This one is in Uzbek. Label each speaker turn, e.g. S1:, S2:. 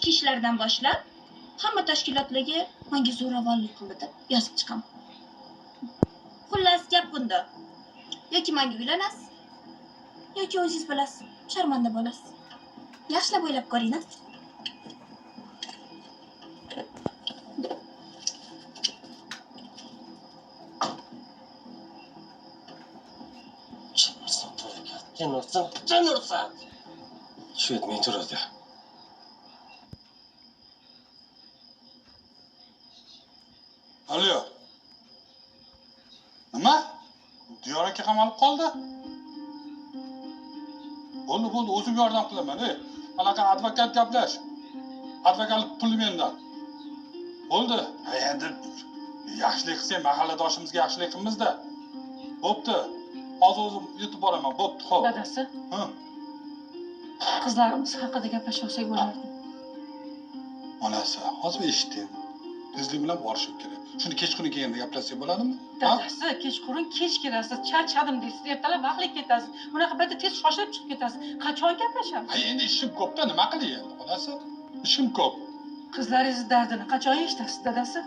S1: ichki ishlardan boshlab hamma tashkilotlarga menga zo'ravonlik qildi deb yozib chiqaman. Xullas gap bunda. Yoki menga uylanasiz, yoki o'zingiz bilasiz, sharmanda bo'lasiz. Yaxshilab o'ylab ko'ring-a.
S2: Jin ursin. Shu etmay turadi.
S3: Alo. Nima? Diyor aka qamalib qoldi. Bo'ldi, o'zim yordam qilaman, ey. Anaqa advokat gaplash. Advokatlik puli mendan. Bo'ldi. Endi yaxshilik qilsang mahalladoshimizga yaxshilik qilamiz-da. Bo'pti. Hozir o'zim yetib boraman. Bo'pti, xo'p.
S4: Dadasi,
S3: Ha.
S4: qizlarimiz haqida gaplashsak bo'lardi.
S3: Onasi, hozir eshitdim. Tezlik bilan borishim kerak. Shuni kechqurun kelganda gaplashsak bo'ladimi?
S4: Dadasi, kechqurun kech kelasiz, charchadim deysiz, ertalab vaqtli ketasiz. Bunaqa paytda tez shoshilib chiqib ketasiz. Qachon gaplashamiz?
S3: Hay, endi ishim ko'p-da, nima qilay endi, onasi? Ishim ko'p.
S4: Qizlaringiz dardini qachon eshitasiz, dadasi?